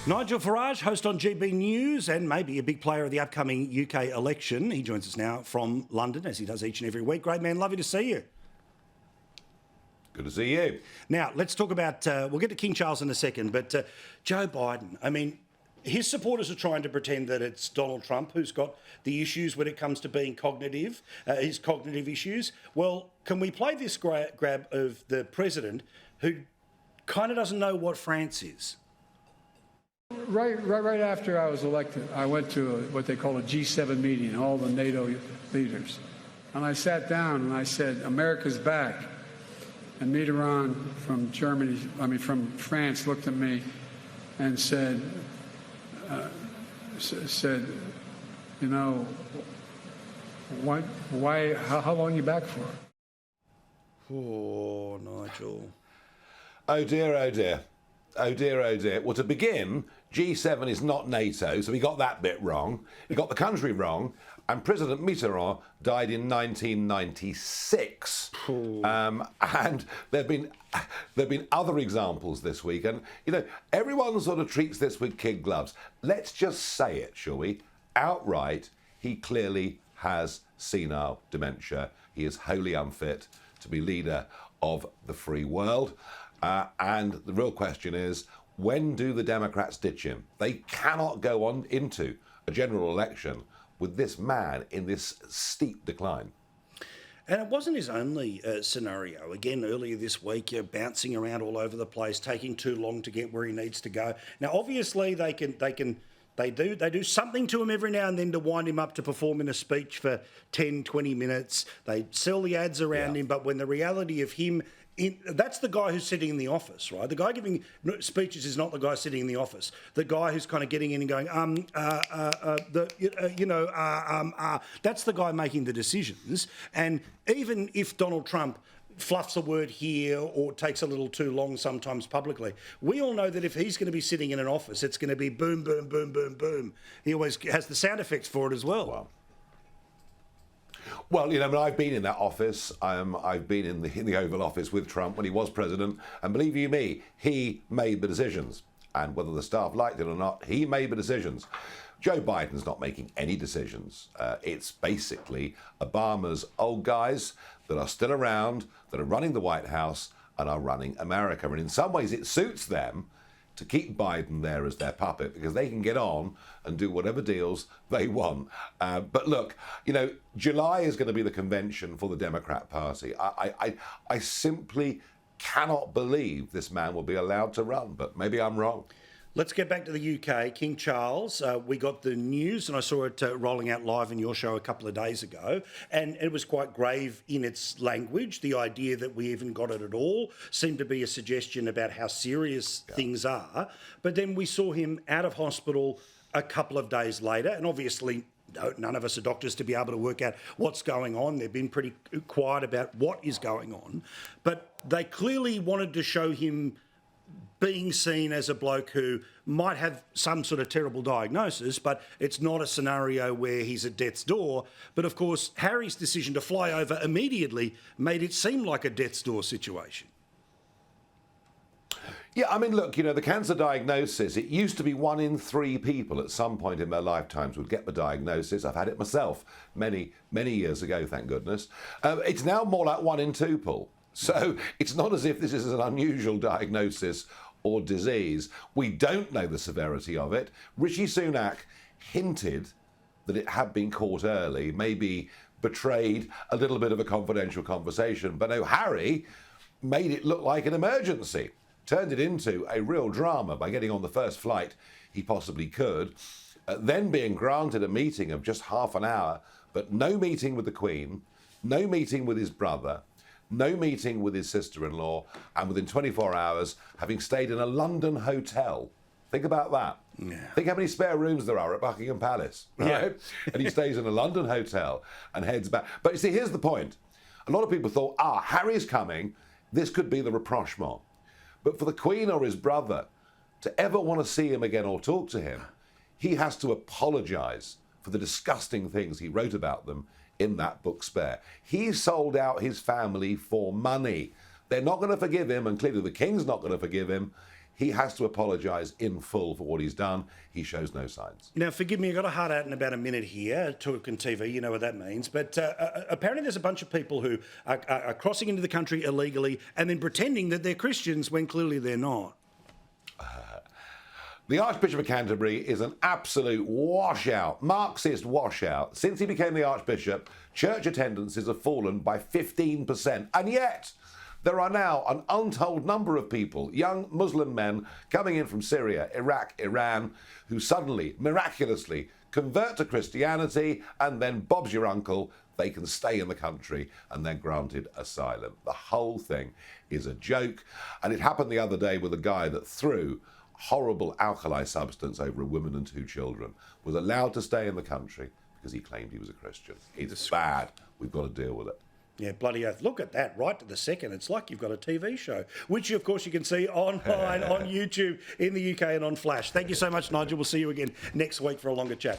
Nigel Farage, host on GB News and maybe a big player of the upcoming UK election. He joins us now from London, as he does each and every week. Great man, lovely to see you. Good to see you. Now, let's talk about, we'll get to King Charles in a second, but Joe Biden, I mean, his supporters are trying to pretend that it's Donald Trump who's got the issues when it comes to being cognitive, his cognitive issues. Well, can we play this grab of the president who kind of doesn't know what France is? Right after I was elected, I went to what they call a G7 meeting, all the NATO leaders. And I sat down and I said, America's back. And Mitterrand from France looked at me and said, you know, why, how long are you back for? Oh, Nigel. Oh dear, oh dear. Oh dear, oh dear. Well, to begin, G7 is not NATO, so he got that bit wrong. He got the country wrong, and President Mitterrand died in 1996. And there have been other examples this week, and you know everyone sort of treats this with kid gloves. Let's just say it, shall we? Outright, he clearly has senile dementia. He is wholly unfit to be leader of the free world. And the real question is, when do the Democrats ditch him? They cannot go on into a general election with this man in this steep decline. And it wasn't his only scenario. Again, earlier this week, bouncing around all over the place, taking too long to get where he needs to go. Now, obviously, they do something to him every now and then to wind him up to perform in a speech for 10, 20 minutes. They sell the ads around him, but when the reality of him, that's the guy who's sitting in the office, right? The guy giving speeches is not the guy sitting in the office. The guy who's kind of getting in and going, that's the guy making the decisions. And even if Donald Trump fluffs a word here or takes a little too long sometimes publicly, we all know that if he's going to be sitting in an office, it's going to be boom, boom, boom, boom, boom. He always has the sound effects for it as well. Wow. Well, you know, I've been in that office. I've been in the Oval Office with Trump when he was president, and believe you me, he made the decisions. And whether the staff liked it or not, he made the decisions. Joe Biden's not making any decisions. It's basically Obama's old guys that are still around, that are running the White House and are running America. And in some ways, it suits them to keep Biden there as their puppet because they can get on and do whatever deals they want. But look, you know, July is going to be the convention for the Democrat Party. I simply cannot believe this man will be allowed to run, but maybe I'm wrong. Let's get back to the UK. King Charles, we got the news and I saw it rolling out live in your show a couple of days ago, and it was quite grave in its language. The idea that we even got it at all seemed to be a suggestion about how serious things are. But then we saw him out of hospital a couple of days later, and obviously none of us are doctors to be able to work out what's going on. They've been pretty quiet about what is going on. But they clearly wanted to show him being seen as a bloke who might have some sort of terrible diagnosis, but it's not a scenario where he's at death's door. But of course, Harry's decision to fly over immediately made it seem like a death's door situation. Yeah, I mean, look, you know, the cancer diagnosis, it used to be 1 in 3 people at some point in their lifetimes would get the diagnosis. I've had it myself many, many years ago, thank goodness. It's now more like 1 in 2, Paul. So it's not as if this is an unusual diagnosis or disease. We don't know the severity of it. Rishi Sunak hinted that it had been caught early, maybe betrayed a little bit of a confidential conversation. But no, Harry made it look like an emergency, turned it into a real drama by getting on the first flight he possibly could, then being granted a meeting of just half an hour, but no meeting with the Queen, no meeting with his brother, no meeting with his sister-in-law, and within 24 hours, having stayed in a London hotel. Think about that. Yeah. Think how many spare rooms there are at Buckingham Palace, right? Yeah. And he stays in a London hotel and heads back. But you see, here's the point. A lot of people thought, Harry's coming. This could be the rapprochement. But for the Queen or his brother to ever want to see him again or talk to him, he has to apologise for the disgusting things he wrote about them in that book Spare. He sold out his family for money. They're not going to forgive him, and clearly the King's not going to forgive him. he has to apologise in full for what he's done. He shows no signs. Now, forgive me, I've got a hard out in about a minute here, talk on TV, you know what that means. But apparently there's a bunch of people who are crossing into the country illegally and then pretending that they're Christians when clearly they're not. The Archbishop of Canterbury is an absolute washout, Marxist washout. Since he became the Archbishop, church attendances have fallen by 15%. And yet, there are now an untold number of people, young Muslim men coming in from Syria, Iraq, Iran, who suddenly, miraculously, convert to Christianity, and then Bob's your uncle, they can stay in the country and they're granted asylum. The whole thing is a joke. And it happened the other day with a guy that threw horrible alkali substance over a woman and 2 children, was allowed to stay in the country because he claimed he was a Christian. It's bad. We've got to deal with it. Yeah, bloody oath. Look at that, right to the second. It's like you've got a TV show, which, of course, you can see online, on YouTube, in the UK and on Flash. Thank you so much, Nigel. We'll see you again next week for a longer chat.